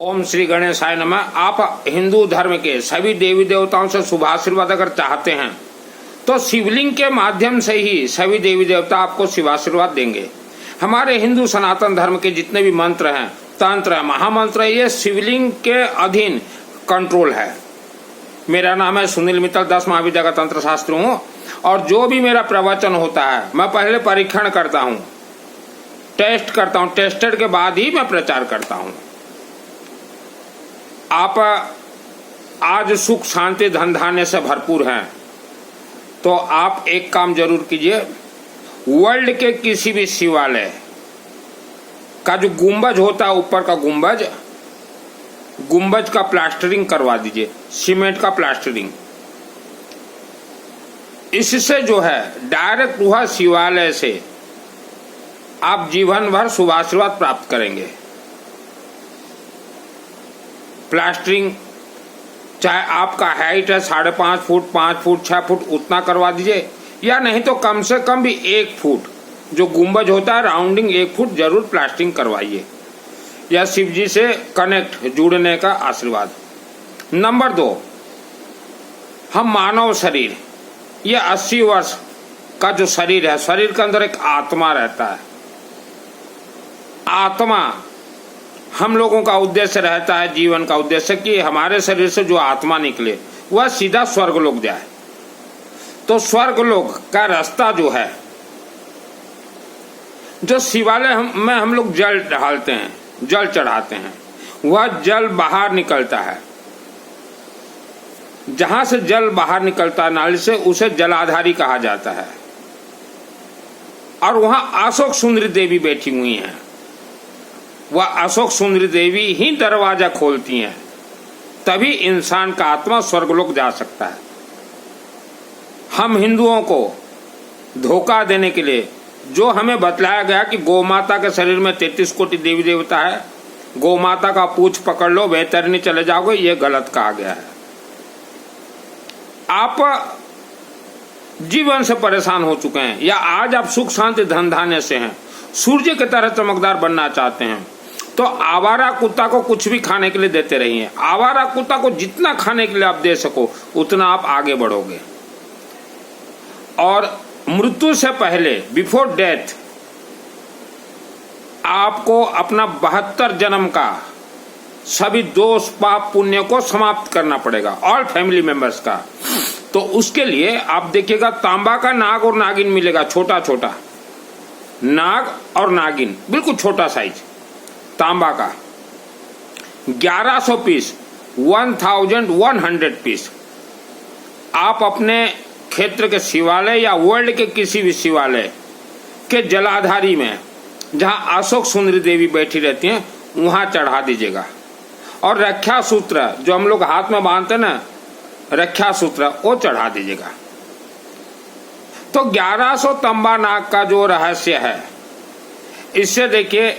ओम श्री गणेशाय नमः। आप हिंदू धर्म के सभी देवी देवताओं से शुभ आशीर्वाद अगर चाहते हैं तो शिवलिंग के माध्यम से ही सभी देवी देवता आपको शुभ आशीर्वाद देंगे। हमारे हिंदू सनातन धर्म के जितने भी मंत्र हैं, तंत्र है, महामंत्र है, ये शिवलिंग के अधीन कंट्रोल है। मेरा नाम है सुनील मित्तल, 10 महाविद्या का तंत्र शास्त्री हूँ और जो भी मेरा प्रवचन होता है मैं पहले परीक्षण करता हूँ, टेस्ट करता हूँ, टेस्टेड के बाद ही मैं प्रचार करता हूँ। आप आज सुख शांति धन धान्य से भरपूर हैं तो आप एक काम जरूर कीजिए, वर्ल्ड के किसी भी शिवालय का जो गुंबज होता है, ऊपर का गुंबज का प्लास्टरिंग करवा दीजिए, सीमेंट का प्लास्टरिंग। इससे जो है डायरेक्ट वह शिवालय से आप जीवन भर शुभ आशीर्वाद प्राप्त करेंगे। प्लास्टरिंग चाहे आपका हाइट है 5.5 फुट, 5 फुट, 6 फुट, उतना करवा दीजिए, या नहीं तो कम से कम भी 1 फुट जो गुंबज होता है राउंडिंग 1 फुट जरूर प्लास्टरिंग करवाइए। या शिव जी से कनेक्ट जुड़ने का आशीर्वाद। नंबर 2, हम मानव शरीर, यह 80 वर्ष का जो शरीर है, शरीर के अंदर एक आत्मा रहता है। आत्मा हम लोगों का उद्देश्य रहता है, जीवन का उद्देश्य कि हमारे शरीर से जो आत्मा निकले वह सीधा स्वर्गलोक जाए। तो स्वर्गलोक का रास्ता जो है, जो शिवालय में हम लोग जल ढालते हैं, जल चढ़ाते हैं, वह जल बाहर निकलता है। जहां से जल बाहर निकलता है नाली से, उसे जलाधारी कहा जाता है। और वहां अशोक सुंदरी देवी बैठी हुई हैं। वह अशोक सुंदरी देवी ही दरवाजा खोलती हैं, तभी इंसान का आत्मा स्वर्गलोक जा सकता है। हम हिंदुओं को धोखा देने के लिए जो हमें बतलाया गया कि गौ माता के शरीर में 33 कोटि देवी देवता है, गौ माता का पूछ पकड़ लो बेहतरनी चले जाओगे, ये गलत कहा गया है। आप जीवन से परेशान हो चुके हैं या आज आप सुख शांति धन धान्य से हैं, सूर्य की तरह चमकदार बनना चाहते हैं, तो आवारा कुत्ता को कुछ भी खाने के लिए देते रहिए। आवारा कुत्ता को जितना खाने के लिए आप दे सको उतना आप आगे बढ़ोगे। और मृत्यु से पहले, बिफोर डेथ, आपको अपना 72 जन्म का सभी दोष पाप पुण्य को समाप्त करना पड़ेगा, ऑल फैमिली मेंबर्स का। तो उसके लिए आप देखिएगा तांबा का नाग और नागिन मिलेगा, छोटा छोटा नाग और नागिन, बिल्कुल छोटा साइज तांबा का, 1100 पीस, 1100 पीस। आप अपने क्षेत्र के शिवालय या वर्ल्ड के किसी भी शिवालय के जलाधारी में, जहां अशोक सुंदरी देवी बैठी रहती हैं, वहां चढ़ा दीजिएगा। और रक्षा सूत्र जो हम लोग हाथ में बांधते हैं ना, रक्षा सूत्र, वो चढ़ा दीजिएगा। तो 1100 तांबा नाग का जो रहस्य है, इससे देखिए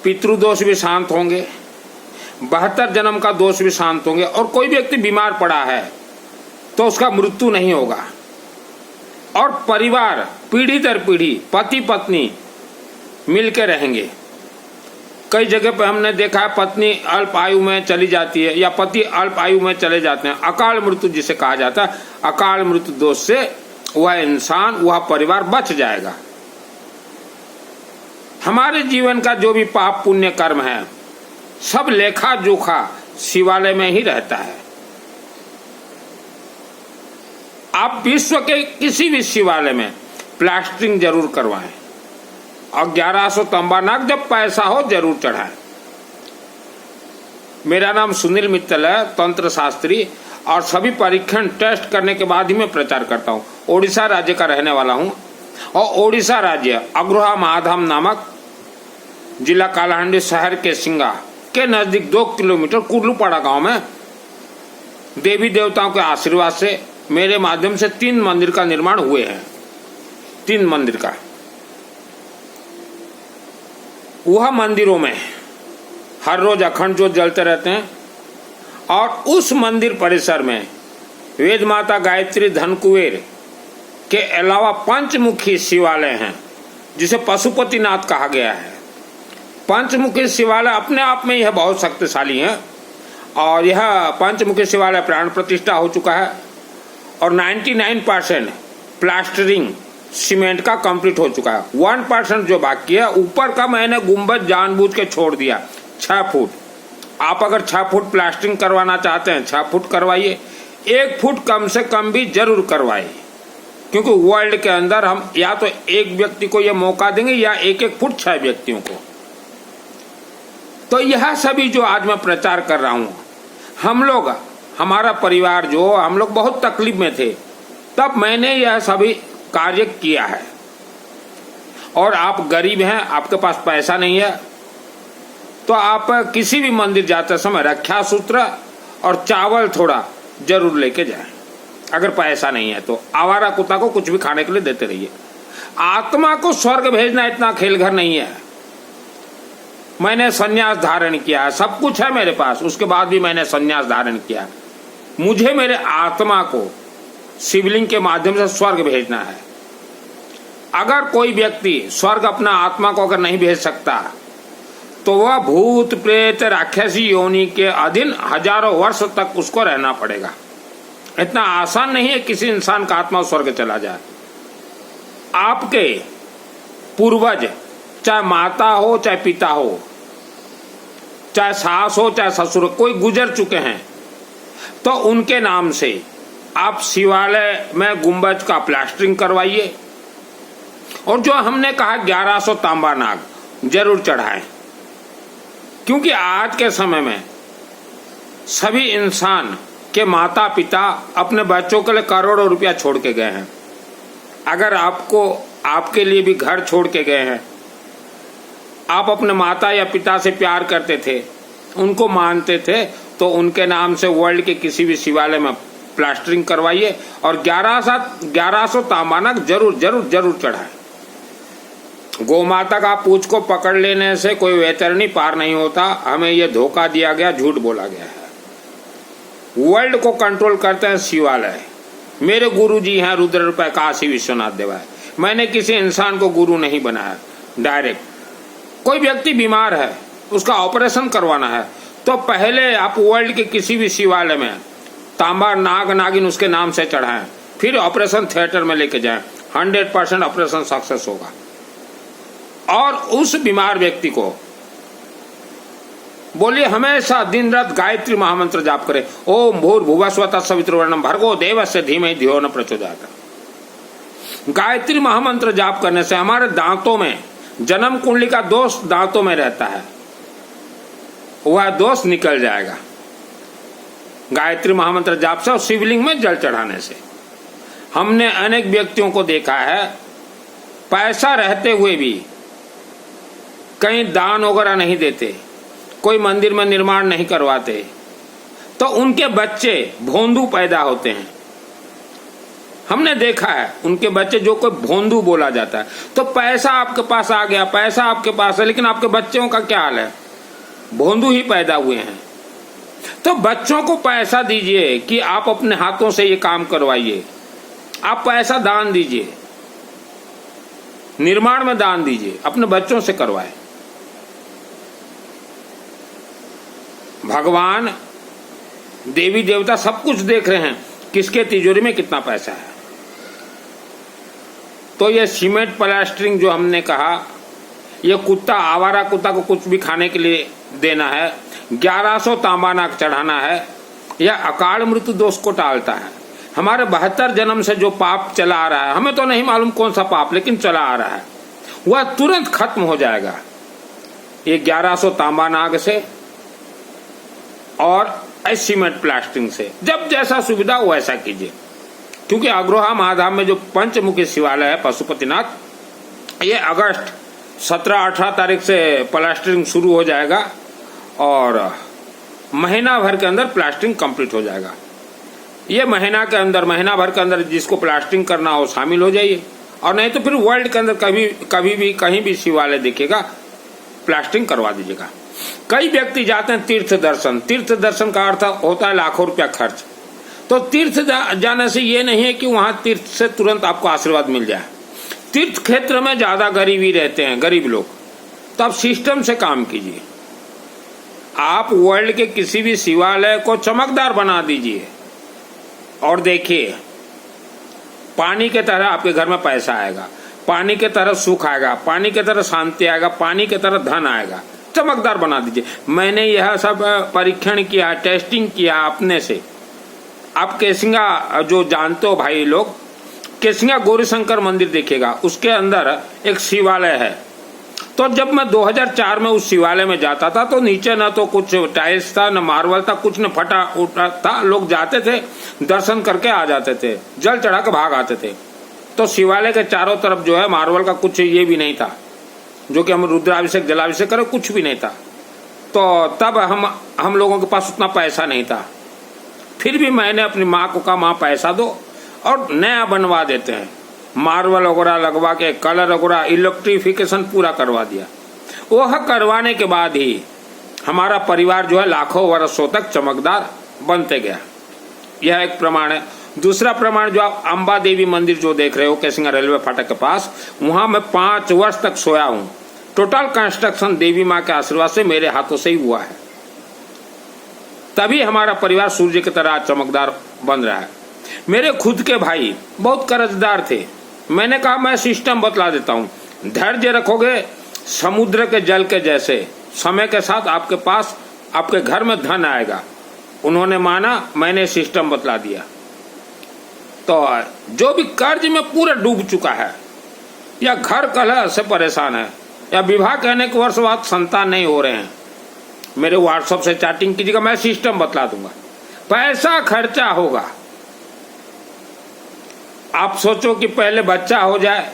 पितृदोष भी शांत होंगे, 72 जन्म का दोष भी शांत होंगे, और कोई व्यक्ति बीमार पड़ा है तो उसका मृत्यु नहीं होगा। और परिवार पीढ़ी दर पीढ़ी, पति पत्नी मिलकर रहेंगे। कई जगह पे हमने देखा है पत्नी अल्प आयु में चली जाती है या पति अल्प आयु में चले जाते हैं, अकाल मृत्यु जिसे कहा जाता है। अकाल मृत्यु दोष से वह इंसान, वह परिवार बच जाएगा। हमारे जीवन का जो भी पाप पुण्य कर्म है, सब लेखा जोखा शिवालय में ही रहता है। आप विश्व के किसी भी शिवालय में प्लास्टरिंग जरूर करवाएं और 1100 तांबा नाग जब पैसा हो जरूर चढ़ाएं। मेरा नाम सुनील मित्तल है, तंत्र शास्त्री, और सभी परीक्षण टेस्ट करने के बाद ही मैं प्रचार करता हूँ। ओडिशा राज्य का रहने वाला हूँ और ओडिशा राज्य अग्रोहा महाधाम नामक जिला कालाहांडी शहर के सिंगा के नजदीक 2 किलोमीटर कुर्लूपाड़ा गांव में देवी देवताओं के आशीर्वाद से मेरे माध्यम से 3 मंदिर का निर्माण हुए हैं। 3 मंदिर का, वह मंदिरों में हर रोज अखंड ज्योत जलते रहते हैं। और उस मंदिर परिसर में वेद माता गायत्री धनकुबेर के अलावा पंचमुखी शिवालय हैं, जिसे पशुपतिनाथ कहा गया है। पंचमुखी शिवालय अपने आप में यह बहुत शक्तिशाली है और यह पंचमुखी शिवालय प्राण प्रतिष्ठा हो चुका है और 99% प्लास्टरिंग सीमेंट का कंप्लीट हो चुका है। 1% जो बाकी है, ऊपर का मैंने गुंबद जानबूझ के छोड़ दिया 6 फुट। आप अगर 6 फुट प्लास्टरिंग करवाना चाहते हैं 6 फुट करवाइए, 1 फुट कम से कम भी जरूर करवाइए, क्योंकि वर्ल्ड के अंदर हम या तो एक व्यक्ति को यह मौका देंगे या 1-1 फुट 6 व्यक्तियों को। तो यह सभी जो आज मैं प्रचार कर रहा हूं, हम लोग, हमारा परिवार जो, हम लोग बहुत तकलीफ में थे, तब मैंने यह सभी कार्य किया है। और आप गरीब हैं, आपके पास पैसा नहीं है, तो आप किसी भी मंदिर जाते समय रक्षा सूत्र और चावल थोड़ा जरूर लेके जाएं। अगर पैसा नहीं है तो आवारा कुत्ता को कुछ भी खाने के लिए देते रहिए। आत्मा को स्वर्ग भेजना इतना खेल घर नहीं है। मैंने संन्यास धारण किया, सब कुछ है मेरे पास, उसके बाद भी मैंने संन्यास धारण किया। मुझे मेरे आत्मा को शिवलिंग के माध्यम से स्वर्ग भेजना है। अगर कोई व्यक्ति स्वर्ग अपना आत्मा को अगर नहीं भेज सकता तो वह भूत प्रेत राक्षसी योनि के अधीन हजारों वर्ष तक उसको रहना पड़ेगा। इतना आसान नहीं है किसी इंसान का आत्मा स्वर्ग चला जाए। आपके पूर्वज, चाहे माता हो चाहे पिता हो, चाहे सास हो चाहे ससुर, कोई गुजर चुके हैं, तो उनके नाम से आप शिवालय में गुंबज का प्लास्टरिंग करवाइए। और जो हमने कहा 1100 तांबा नाग जरूर चढ़ाएं, क्योंकि आज के समय में सभी इंसान के माता पिता अपने बच्चों के लिए करोड़ों रुपया छोड़ के गए हैं। अगर आपको, आपके लिए भी घर छोड़ के गए हैं, आप अपने माता या पिता से प्यार करते थे, उनको मानते थे, तो उनके नाम से वर्ल्ड के किसी भी शिवालय में प्लास्टरिंग करवाइए और 1100 तांबा नाग जरूर जरूर जरूर चढ़ाएं। गौ माता का पूंछ को पकड़ लेने से कोई वैतरणी पार नहीं होता, हमें यह धोखा दिया गया, झूठ बोला गया है। वर्ल्ड को कंट्रोल करते हैं शिवालय। मेरे गुरु जी हैं रुद्र रूपये काशी विश्वनाथ देवाय। मैंने किसी इंसान को गुरु नहीं बनाया। डायरेक्ट कोई व्यक्ति बीमार है, उसका ऑपरेशन करवाना है, तो पहले आप वर्ल्ड के किसी भी शिवालय में तांबा नाग नागिन उसके नाम से चढ़ाएं, फिर ऑपरेशन थिएटर में लेके जाएं। 100% ऑपरेशन सक्सेस होगा। और उस बीमार व्यक्ति को बोलिए हमेशा दिन रात गायत्री महामंत्र जाप करे, ओम भूर्भुवः स्वः तत्सवितुर्वरेण्यं भर्गो देवस्य धीमहि धियो न प्रचोदयात्। गायत्री महामंत्र जाप करने से हमारे दांतों में जन्म कुंडली का दोष दांतों में रहता है, वह दोष निकल जाएगा गायत्री महामंत्र जाप से और शिवलिंग में जल चढ़ाने से। हमने अनेक व्यक्तियों को देखा है, पैसा रहते हुए भी कहीं दान वगैरह नहीं देते, कोई मंदिर में निर्माण नहीं करवाते, तो उनके बच्चे भोंदू पैदा होते हैं। हमने देखा है उनके बच्चे, जो कोई भोंदू बोला जाता है। तो पैसा आपके पास आ गया, पैसा आपके पास है, लेकिन आपके बच्चों का क्या हाल है? भोंदू ही पैदा हुए हैं। तो बच्चों को पैसा दीजिए कि आप अपने हाथों से ये काम करवाइए। आप पैसा दान दीजिए, निर्माण में दान दीजिए, अपने बच्चों से करवाए। भगवान, देवी देवता सब कुछ देख रहे हैं किसके तिजोरी में कितना पैसा है। तो ये सीमेंट प्लास्टरिंग जो हमने कहा, ये कुत्ता, आवारा कुत्ता को कुछ भी खाने के लिए देना है, 1100 तांबा नाग चढ़ाना है, यह अकाल मृत्यु दोष को टालता है। हमारे 72 जन्म से जो पाप चला आ रहा है, हमें तो नहीं मालूम कौन सा पाप, लेकिन चला आ रहा है, वह तुरंत खत्म हो जाएगा ये 1100 तांबा नाग से और सीमेंट प्लास्टरिंग से। जब जैसा सुविधा वैसा कीजिए, क्योंकि अग्रोहा महाधाम में जो पंचमुखी शिवालय है पशुपतिनाथ, ये अगस्त 17-18 तारीख से प्लास्टरिंग शुरू हो जाएगा और महीना भर के अंदर प्लास्टरिंग कंप्लीट हो जाएगा। ये महीना भर के अंदर जिसको प्लास्टरिंग करना हो शामिल हो जाइए, और नहीं तो फिर वर्ल्ड के अंदर कभी भी कहीं भी शिवालय दिखेगा प्लास्टरिंग करवा दीजिएगा। कई व्यक्ति जाते हैं तीर्थ दर्शन का अर्थ होता है लाखों रुपया खर्च। तो तीर्थ जाने से ये नहीं है कि वहां तीर्थ से तुरंत आपको आशीर्वाद मिल जाए। तीर्थ क्षेत्र में ज्यादा गरीबी रहते हैं, गरीब लोग, तो आप सिस्टम से काम कीजिए। आप वर्ल्ड के किसी भी शिवालय को चमकदार बना दीजिए और देखिए, पानी के तरह आपके घर में पैसा आएगा, पानी के तरह सुख आएगा, पानी के तरह शांति आएगा, पानी के तरह धन आएगा। चमकदार बना दीजिए। मैंने यह सब परीक्षण किया, टेस्टिंग किया अपने से। आप केसिंगा जो जानते हो भाई लोग, केसिंगा गौरीशंकर मंदिर देखिएगा, उसके अंदर एक शिवालय है। तो जब मैं 2004 में उस शिवालय में जाता था तो नीचे न तो कुछ टाइल्स था, न मार्बल था, कुछ न फटा उठा था। लोग जाते थे, दर्शन करके आ जाते थे, जल चढ़ा के भाग आते थे। तो शिवालय के चारों तरफ जो है मार्बल का कुछ ये भी नहीं था, जो कि हम रुद्राभिषेक जलाभिषेक करें, कुछ भी नहीं था। तो तब हम लोगों के पास उतना पैसा नहीं था। फिर भी मैंने अपनी माँ को कहा, माँ पैसा दो और नया बनवा देते हैं। मार्बल वगैरह लगवा के, कलर वगैरह, इलेक्ट्रिफिकेशन पूरा करवा दिया। वह करवाने के बाद ही हमारा परिवार जो है लाखों वर्षों तक चमकदार बनते गया। यह एक प्रमाण है। दूसरा प्रमाण जो आप अंबा देवी मंदिर जो देख रहे हो केसिंगा रेलवे फाटक के पास, वहां मैं 5 वर्ष तक सोया हूं। टोटल कंस्ट्रक्शन देवी माँ के आशीर्वाद से मेरे हाथों से ही हुआ है। तभी हमारा परिवार सूर्य की तरह चमकदार बन रहा है। मेरे खुद के भाई बहुत कर्जदार थे। मैंने कहा मैं सिस्टम बतला देता हूं, धैर्य रखोगे समुद्र के जल के जैसे, समय के साथ आपके पास, आपके घर में धन आएगा। उन्होंने माना, मैंने सिस्टम बतला दिया। तो जो भी कर्ज में पूरा डूब चुका है, या घर कलह से परेशान है, या विवाह कहने के वर्ष बाद संतान नहीं हो रहे हैं, मेरे व्हाट्सएप से चैटिंग कीजिएगा, मैं सिस्टम बतला दूंगा। पैसा खर्चा होगा। आप सोचो कि पहले बच्चा हो जाए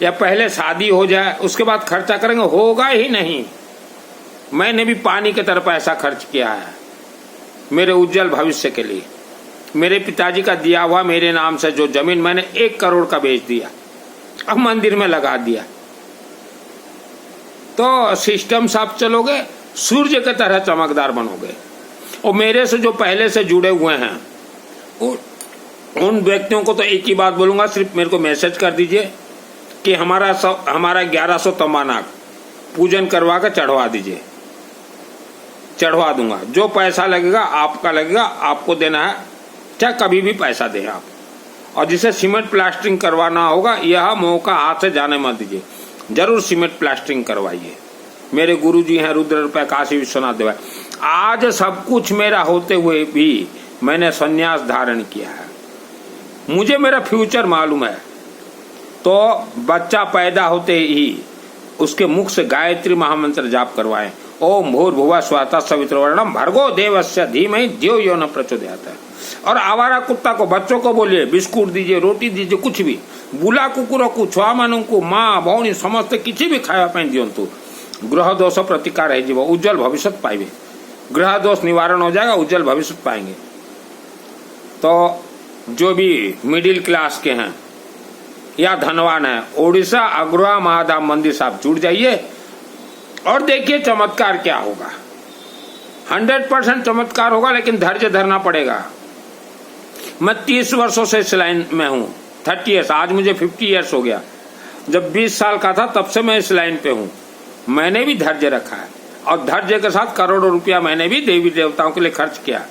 या पहले शादी हो जाए, उसके बाद खर्चा करेंगे, होगा ही नहीं। मैंने भी पानी की तरह पैसा खर्च किया है मेरे उज्जवल भविष्य के लिए। मेरे पिताजी का दिया हुआ मेरे नाम से जो जमीन मैंने 1 करोड़ का बेच दिया, अब मंदिर में लगा दिया। तो सिस्टम से आप चलोगे, सूर्य की तरह चमकदार बनोगे। और मेरे से जो पहले से जुड़े हुए हैं उन व्यक्तियों को तो एक ही बात बोलूंगा, सिर्फ मेरे को मैसेज कर दीजिए कि हमारा 1100 तंबानाक पूजन करवा कर चढ़वा दीजिए, चढ़वा दूंगा। जो पैसा लगेगा आपका लगेगा, आपको देना है, चाहे कभी भी पैसा दें आप। और जिसे सीमेंट प्लास्टरिंग करवाना होगा, यह मौका हाथ से जाने मत दीजिए, जरूर सीमेंट प्लास्टरिंग करवाइए। मेरे गुरुजी हैं रुद्र रूपये काशी विश्वनाथ देव। आज सब कुछ मेरा होते हुए भी मैंने संन्यास धारण किया है। मुझे मेरा फ्यूचर मालूम है। तो बच्चा पैदा होते ही उसके मुख से गायत्री महामंत्र जाप करवाएं। ओम भूर्भुवः स्वः सवितुर्वरेण्यं भर्गो देवस्य धीमहि धियो यो न प्रचोदयात्। और आवारा कुत्ता को, बच्चों को बोलिए बिस्कुट दीजिए, रोटी दीजिए, कुछ भी। बुला कुकुर को, छुआ मानू को, माँ भौणी समस्त किसी भी खाया पाई दियंतु। ग्रह दोष प्रतिकार है जीव, उज्जवल भविष्य पाइबे। ग्रह दोष निवारण हो जाएगा, उज्जवल भविष्य पाएंगे। तो जो भी मिडिल क्लास के हैं या धनवान है, ओडिशा अग्रहा महाधाम मंदिर साहब जुड़ जाइए और देखिए चमत्कार क्या होगा। 100% चमत्कार होगा, लेकिन धैर्य धरना पड़ेगा। मैं 30 वर्षों से इस लाइन में हूँ, 30 ईयर्स, आज मुझे 50 ईयर्स हो गया। जब 20 साल का था तब से मैं इस लाइन पे हूँ। मैंने भी धैर्य रखा है और धैर्य के साथ करोड़ों रुपया मैंने भी देवी देवताओं के लिए खर्च किया।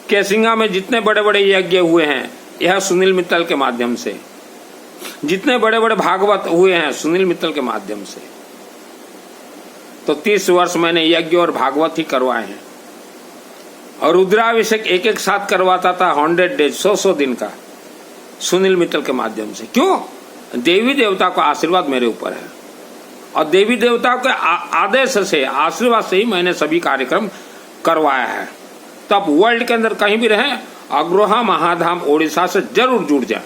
केसिंगा में जितने बड़े बड़े यज्ञ हुए हैं, यह सुनील मित्तल के माध्यम से। जितने बड़े बड़े भागवत हुए हैं, सुनील मित्तल के माध्यम से। तो 30 वर्ष मैंने यज्ञ और भागवत ही करवाए हैं। और रुद्राभिषेक एक साथ करवाता था, 100 डेज, 100 दिन का, सुनील मित्तल के माध्यम से। क्यों? देवी देवता का आशीर्वाद मेरे ऊपर है और देवी देवता के आदेश से, आशीर्वाद से ही मैंने सभी कार्यक्रम करवाया है। तो आप वर्ल्ड के अंदर कहीं भी रहें, अग्रहा महाधाम ओडिशा से जरूर जुड़ जाए।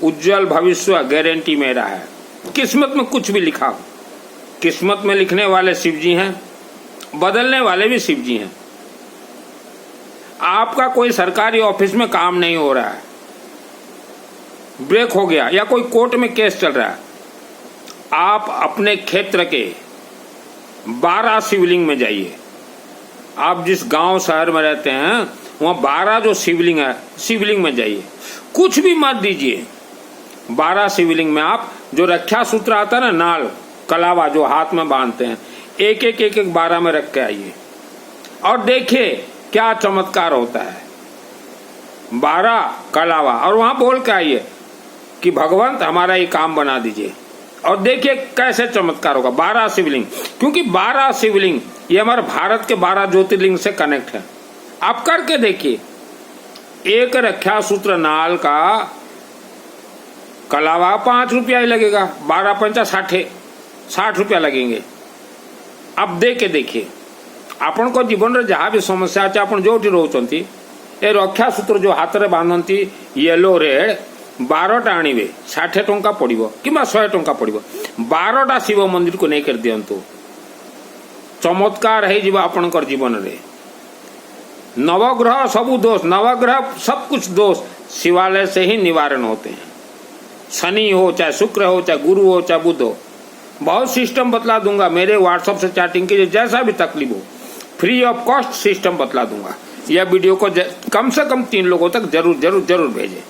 उज्जवल भविष्य गारंटी मेरा है। किस्मत में कुछ भी लिखा हो, किस्मत में लिखने वाले शिव जी हैं, बदलने वाले भी शिव जी हैं। आपका कोई सरकारी ऑफिस में काम नहीं हो रहा है, ब्रेक हो गया, या कोई कोर्ट में केस चल रहा है, आप अपने क्षेत्र के 12 शिवलिंग में जाइए। आप जिस गांव शहर में रहते हैं वहां 12 जो शिवलिंग है, शिवलिंग में जाइए, कुछ भी मत दीजिए। 12 शिवलिंग में आप जो रक्षा सूत्र आता है ना, नाल, कलावा जो हाथ में बांधते हैं, एक एक एक एक 12 में रख के आइए और देखिए क्या चमत्कार होता है। 12 कलावा और वहां बोल के आइए कि भगवंत हमारा ये काम बना दीजिए और देखिए कैसे चमत्कार होगा। 12 शिवलिंग, क्योंकि 12 शिवलिंग ये हमारे भारत के 12 ज्योतिर्लिंग से कनेक्ट है। आप करके देखिए। एक रक्षा सूत्र नाल का कलावा 5 रुपया ही लगेगा, 12 पंचा 60 रुपया लगेंगे। आप देखे देखिए आपण को जीवन रे जहाँ भी समस्या अच्छे आप जो रोचंती ए रक्षा सूत्र जो हाथ में बांधती येलो रेड 12टा आनिबे 60 टंका पड़िबो कि 100 टंका पड़िबो। 12टा शिव मंदिर को नहीं कर दियंतु, चमत्कार है जीवा आपनकर जीवन रे। नवग्रह सबु दोष, नवग्रह सब कुछ दोष शिवालय से ही निवारण होते हैं। शनि हो चाहे शुक्र हो चाहे गुरु हो चाहे बुध हो, बहुत सिस्टम बतला दूंगा। मेरे व्हाट्सएप से चैटिंग कीजिए, जैसा भी तकलीफ हो फ्री ऑफ कॉस्ट सिस्टम बतला दूंगा। यह वीडियो को कम से कम 3 लोगों तक जरूर जरूर जरूर भेजें।